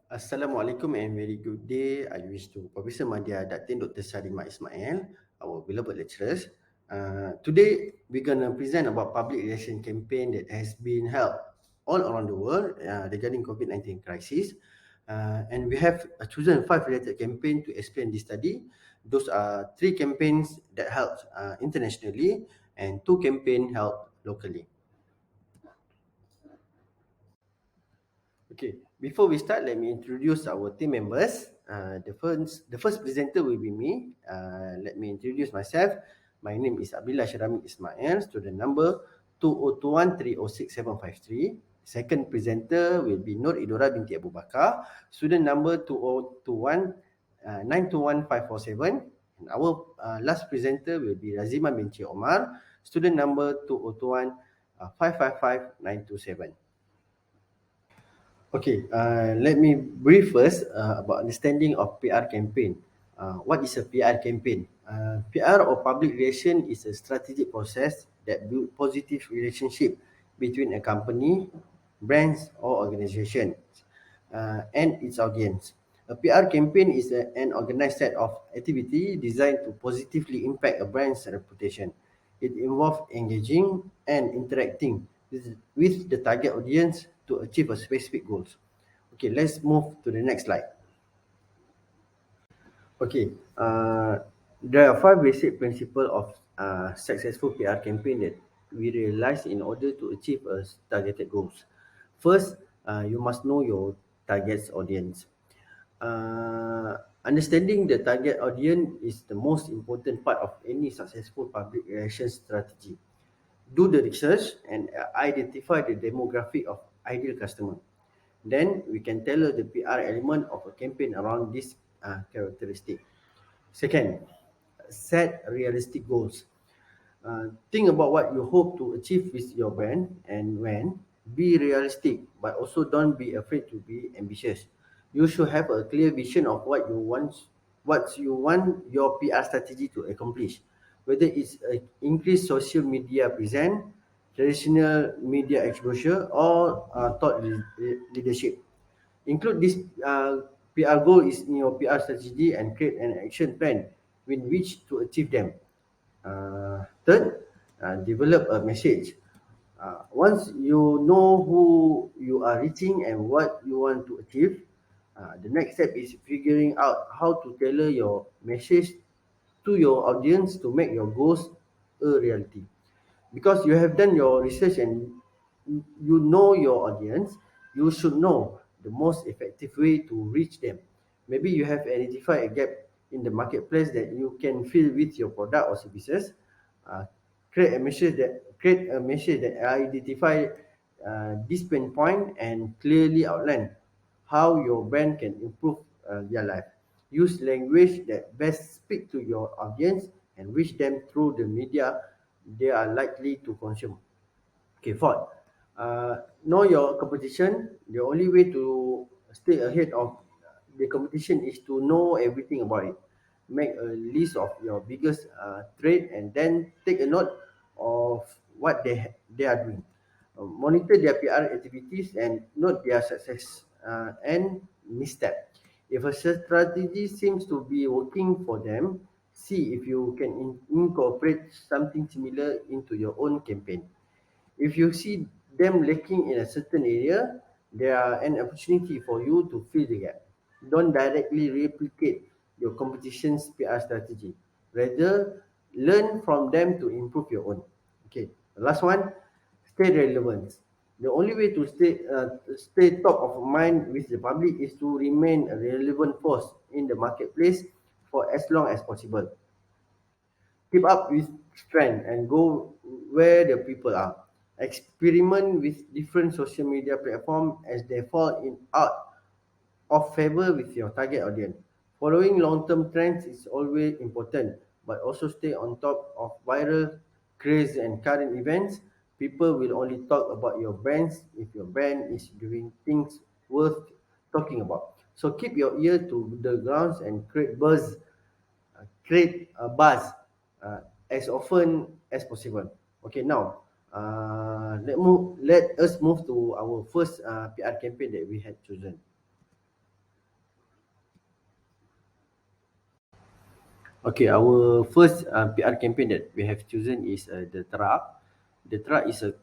Assalamualaikum and very good day. I wish to Professor Madya Datin Dr. Syarami Ismail, our beloved lecturers. Today, we're going to present about public relation campaign that has been held all around the world regarding COVID-19 crisis. And we have chosen 5 related campaign to explain this study. Those are 3 campaigns that held internationally and 2 campaign held locally. Okay, before we start, let me introduce our team members. The first presenter will be me. Let me introduce myself. My name is Abdullah Syarami Ismail, student number 2021306753. Second presenter will be Nur Idura binti Abu Bakar, student number 2021921547. And our last presenter will be Raziman binti Omar, student number 2021555927. Okay, let me brief first about understanding of PR campaign. What is a PR campaign? PR or public relation is a strategic process that build positive relationship between a company, brands or organization and its audience. A PR campaign is an organized set of activity designed to positively impact a brand's reputation. It involves engaging and interacting with the target audience to achieve a specific goals. Okay, let's move to the next slide. Okay, there are 5 basic principles of successful PR campaign that we realize in order to achieve a targeted goals. First, you must know your target's audience. Understanding the target audience is the most important part of any successful public relations strategy. Do the research and identify the demographic of ideal customer. Then we can tailor the PR element of a campaign around this characteristic. Second, set realistic goals. Think about what you hope to achieve with your brand and when. Be realistic, but also don't be afraid to be ambitious. You should have a clear vision of what you want your PR strategy to accomplish. Whether it's increased social media presence, traditional media exposure, or thought leadership. Include this PR goal is in your PR strategy and create an action plan with which to achieve them. Third, develop a message. Once you know who you are reaching and what you want to achieve, the next step is figuring out how to tailor your message to your audience to make your goals a reality. Because you have done your research and you know your audience, you should know the most effective way to reach them. Maybe you have identified a gap in the marketplace that you can fill with your product or services. Uh, create a message that identify this pain point and clearly outline how your brand can improve their life. Use language that best speak to your audience and reach them through the media they are likely to consume. Okay, fourth, know your competition. The only way to stay ahead of the competition is to know everything about it. Make a list of your biggest trade and then take a note of what they are doing. Monitor their PR activities and note their success and misstep. If a strategy seems to be working for them, see if you can incorporate something similar into your own campaign. If you see them lacking in a certain area, there are an opportunity for you to fill the gap. Don't directly replicate your competition's PR strategy. Rather, learn from them to improve your own. Okay, the last one, stay relevant. The only way to stay top of mind with the public is to remain a relevant force in the marketplace for as long as possible. Keep up with trend and go where the people are. Experiment with different social media platforms as they fall in out of favor with your target audience. Following long-term trends is always important, but also stay on top of viral craze and current events. People will only talk about your brands if your brand is doing things worth talking about. So keep your ear to the grounds and create a buzz uh, as often as possible. Okay, now let us move to our first PR campaign that we had chosen. Okay, our first PR campaign that we have chosen is the truck. The truck is a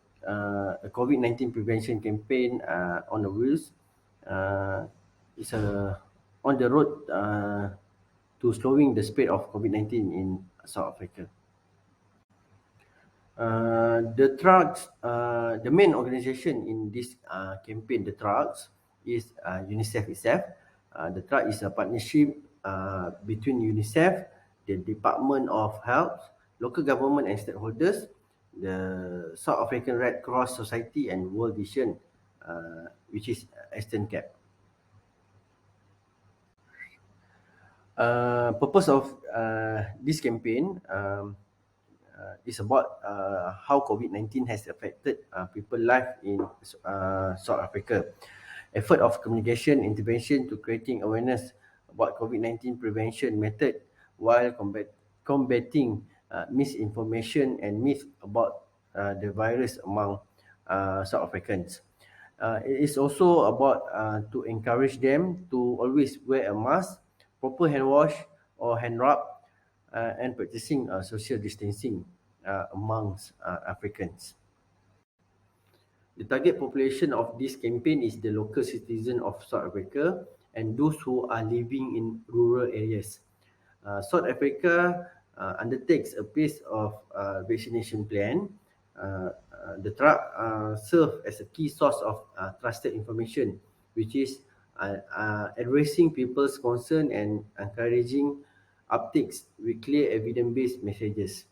COVID-19 prevention campaign on the wheels. It's on the road to slowing the spread of COVID-19 in South Africa. The main organization in this campaign, the trucks, is UNICEF itself. The truck is a partnership between UNICEF, the Department of Health, local government and stakeholders, the South African Red Cross Society and World Vision, which is Eastern Cape. Purpose of this campaign is about how COVID-19 has affected people's life in South Africa. Effort of communication intervention to creating awareness about COVID-19 prevention method while combating misinformation and myth about the virus among South Africans. It is also about to encourage them to always wear a mask, proper hand wash or hand rub, and practicing social distancing amongst Africans. The target population of this campaign is the local citizen of South Africa and those who are living in rural areas. South Africa undertakes a piece of vaccination plan. The truck serves as a key source of trusted information, which is addressing people's concern and encouraging uptakes with clear evidence-based messages.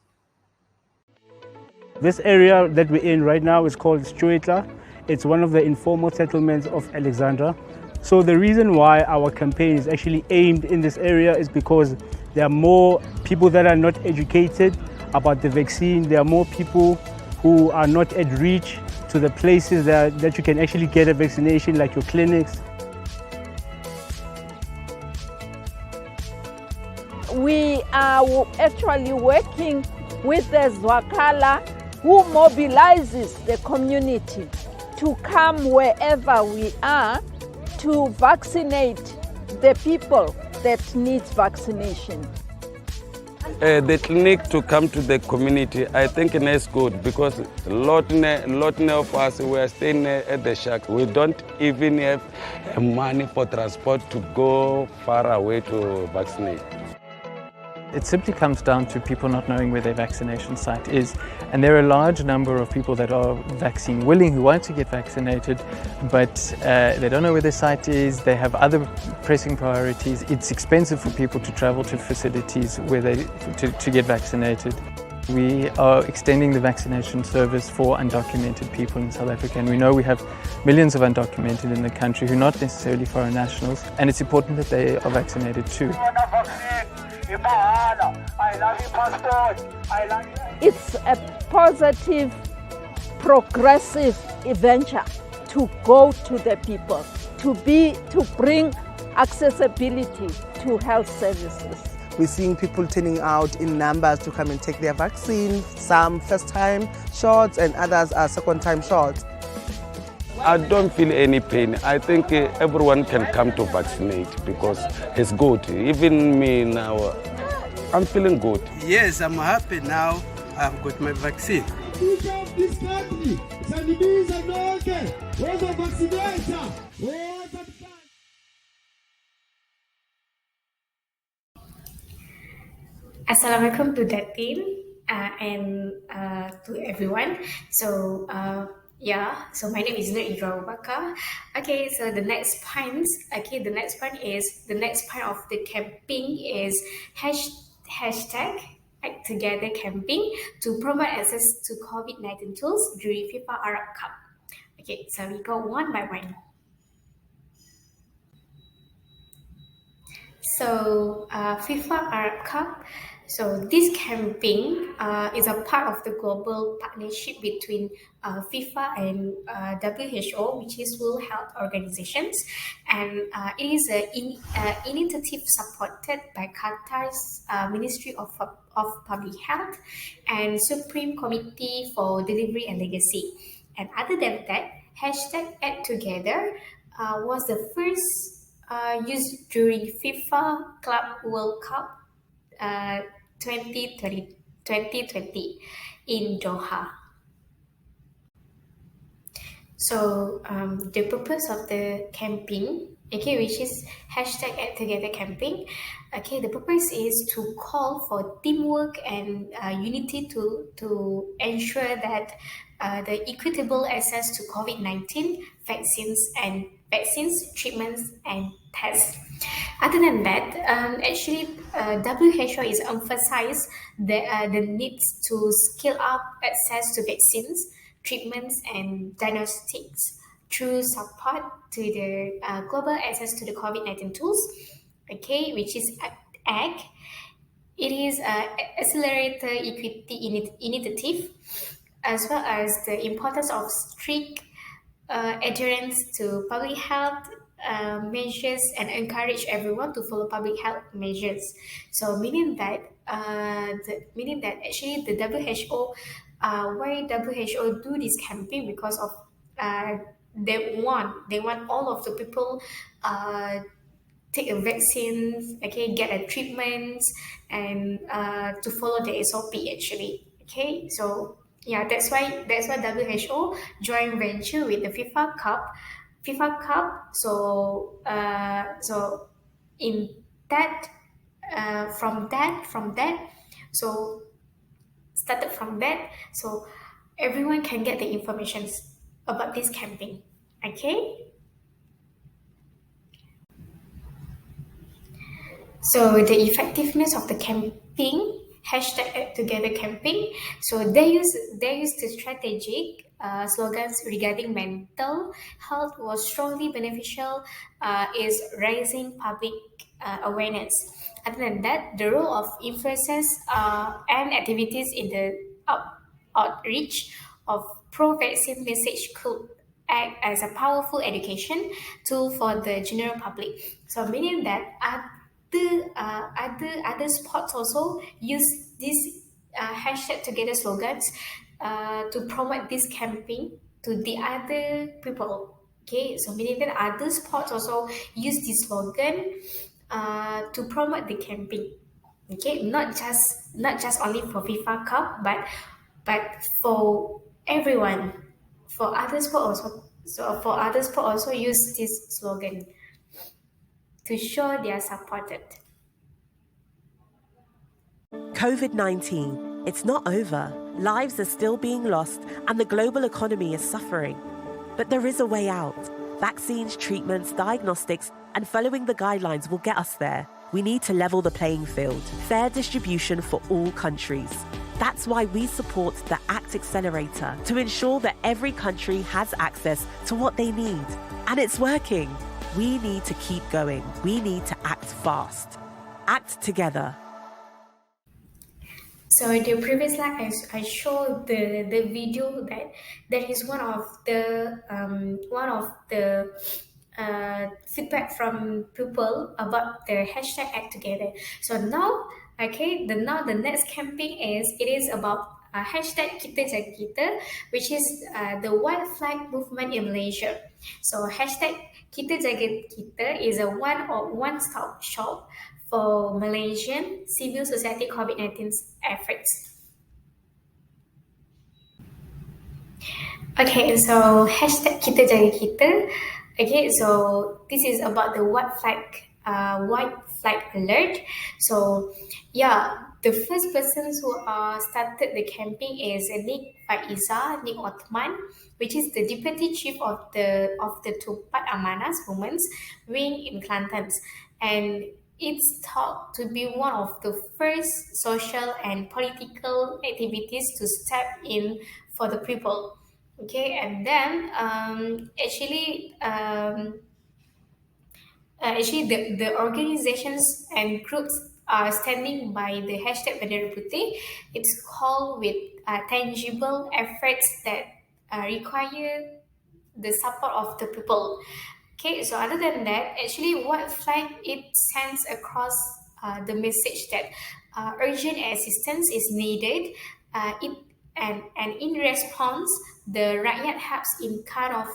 This area that we're in right now is called Stuitla. It's one of the informal settlements of Alexandra. So the reason why our campaign is actually aimed in this area is because there are more people that are not educated about the vaccine. There are more people who are not at reach to the places that you can actually get a vaccination, like your clinics. We are actually working with the Zwakala, who mobilizes the community to come wherever we are to vaccinate the people that needs vaccination. The clinic to come to the community, I think it's good because a lot of us were staying at the shack. We don't even have money for transport to go far away to vaccinate. It simply comes down to people not knowing where their vaccination site is. And there are a large number of people that are vaccine willing who want to get vaccinated, but they don't know where their site is. They have other pressing priorities. It's expensive for people to travel to facilities where to get vaccinated. We are extending the vaccination service for undocumented people in South Africa, and we know we have millions of undocumented in the country who are not necessarily foreign nationals, and it's important that they are vaccinated too. It's a positive, progressive venture to go to the people, to bring accessibility to health services. We're seeing people turning out in numbers to come and take their vaccine, some first-time shots and others are second-time shots. I don't feel any pain. I think everyone can come to vaccinate because it's good. Even me now, I'm feeling good. Yes, I'm happy now. I've got my vaccine. This country, Assalamualaikum to that team and to everyone. So my name is Idura. Okay, so the next point of the campaign is hashtag Act Together campaign to promote access to COVID-19 tools during FIFA Arab Cup. Okay, so we go one by one. So FIFA Arab Cup. So this campaign is a part of the global partnership between FIFA and WHO, which is World Health Organizations, and it is an initiative supported by Qatar's Ministry of Public Health and Supreme Committee for Delivery and Legacy. And other than that, hashtag Act Together was the first used during FIFA Club World Cup uh, 2020 in Doha. So the purpose of the camping, okay, which is hashtag Act Together Camping, okay, the purpose is to call for teamwork and unity to ensure that the equitable access to COVID-19 vaccines, treatments, and tests. Other than that, actually, WHO is emphasized the needs to scale up access to vaccines, treatments, and diagnostics through support to the global access to the COVID-19 tools, okay, which is ACT. It is an accelerator equity initiative, as well as the importance of strict adherence to public health measures and encourage everyone to follow public health measures. So meaning that actually the WHO, why WHO do this campaign because of they want all of the people take a vaccine, okay, get a treatment, and to follow the SOP actually. Okay, so yeah, that's why WHO joint venture with the FIFA Cup, So in that from that, so started from that, so everyone can get the information about this campaign. Okay. So the effectiveness of the campaign, hashtag Act Together campaign. So they use the strategic slogans regarding mental health was strongly beneficial is raising public awareness. Other than that, the role of influencers and activities in the outreach of pro-vaccine message could act as a powerful education tool for the general public. So meaning that other sports also use this hashtag together slogans to promote this campaign to the other people. Okay, so meaning that other sports also use this slogan to promote the campaign. Okay, not just only for FIFA Cup, but for everyone. For other sport also, so for other sport also use this slogan to show they are supported. COVID 19, it's not over. Lives are still being lost and the global economy is suffering. But there is a way out. Vaccines, treatments, diagnostics, and following the guidelines will get us there. We need to level the playing field. Fair distribution for all countries. That's why we support the ACT Accelerator to ensure that every country has access to what they need. And it's working. We need to keep going. We need to act fast. Act together. So the previous slide, I showed the video that is one of the feedback from people about the hashtag Act Together. So now, okay, the next campaign is about hashtag Kita Jaga Kita, which is the white flag movement in Malaysia. So hashtag Kita Jaga Kita is a one-stop shop for Malaysian civil society COVID-19 efforts. Okay, so hashtag Kita Jaga Kita. Okay, so this is about the white flag alert. So yeah, the first persons who started the campaign is Nick Othman, which is the deputy chief of the Tupat Amanas Women's Wing in Kelantan, and it's thought to be one of the first social and political activities to step in for the people. Okay, and then the organizations and groups are standing by the hashtag Bendera Putih. It's called with tangible efforts that require the support of the people. Okay, so other than that, actually, white flag it sends across the message that urgent assistance is needed. And in response, the rakyat helps in kind of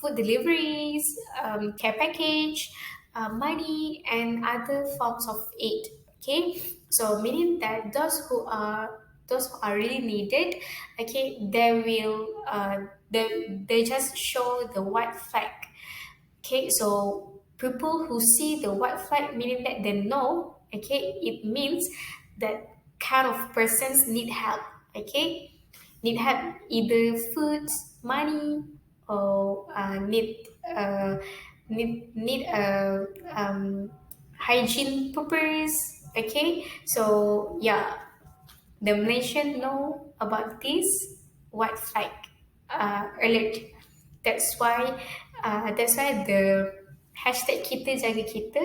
food deliveries, care package, money, and other forms of aid. Okay, so meaning that those who are really needed, okay, they just show the white flag. Okay, so people who see the white flag, meaning that they know, okay, it means that kind of persons need help, okay, need help, either food, money, or need hygiene purpose, okay. So yeah, the Malaysian know about this white flag alert. That's why the hashtag kita jaga kita,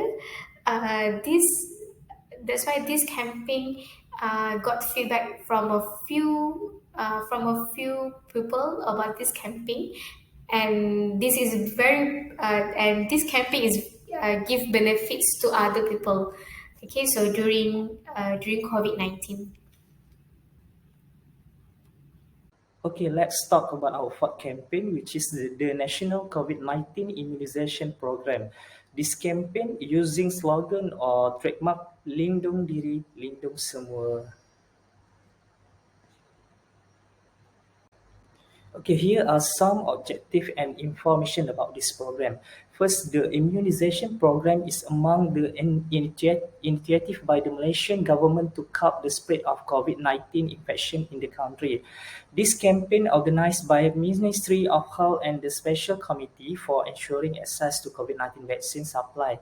this that's why this campaign got feedback from a few people about this campaign, and this campaign is give benefits to other people. Okay, so during COVID-19. Okay, let's talk about our fourth campaign, which is the National COVID-19 Immunization Program. This campaign using slogan or trademark Lindung Diri, Lindung Semua. Okay, here are some objective and information about this program. First, the immunization program is among the initiative by the Malaysian government to curb the spread of COVID-19 infection in the country. This campaign organized by Ministry of Health and the Special Committee for ensuring access to COVID-19 vaccine supply.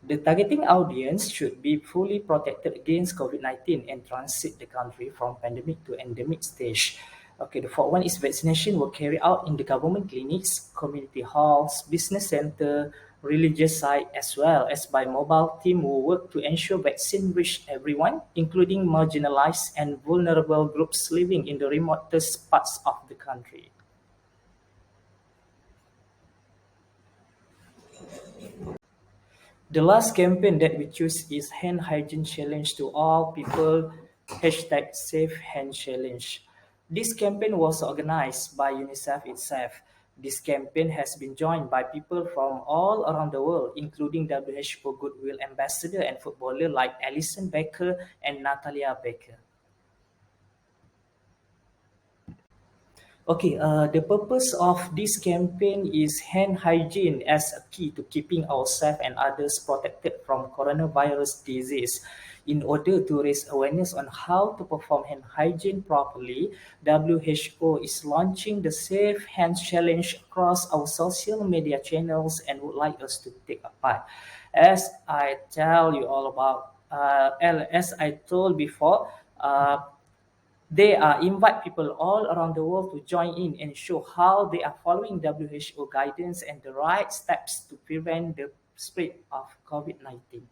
The targeting audience should be fully protected against COVID-19 and transit the country from pandemic to endemic stage. Okay, the fourth one is vaccination will carry out in the government clinics, community halls, business center, religious site, as well as by mobile team who work to ensure vaccine reach everyone, including marginalized and vulnerable groups living in the remotest parts of the country. The last campaign that we choose is Hand Hygiene Challenge to All People, hashtag Safe Hand Challenge. This campaign was organized by UNICEF itself. This campaign has been joined by people from all around the world, including WHO Goodwill Ambassador and footballer like Alison Becker and Natalia Becker. Okay, the purpose of this campaign is hand hygiene as a key to keeping ourselves and others protected from coronavirus disease. In order to raise awareness on how to perform hand hygiene properly, WHO is launching the Safe Hands Challenge across our social media channels and would like us to take a part. As I tell you all about, as I told before, they invite people all around the world to join in and show how they are following WHO guidance and the right steps to prevent the spread of COVID-19.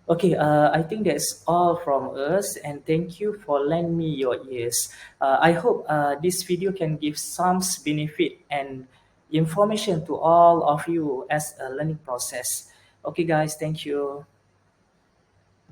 Okay, I think that's all from us, and thank you for lending me your ears. I hope this video can give some benefit and information to all of you as a learning process. Okay, guys, thank you.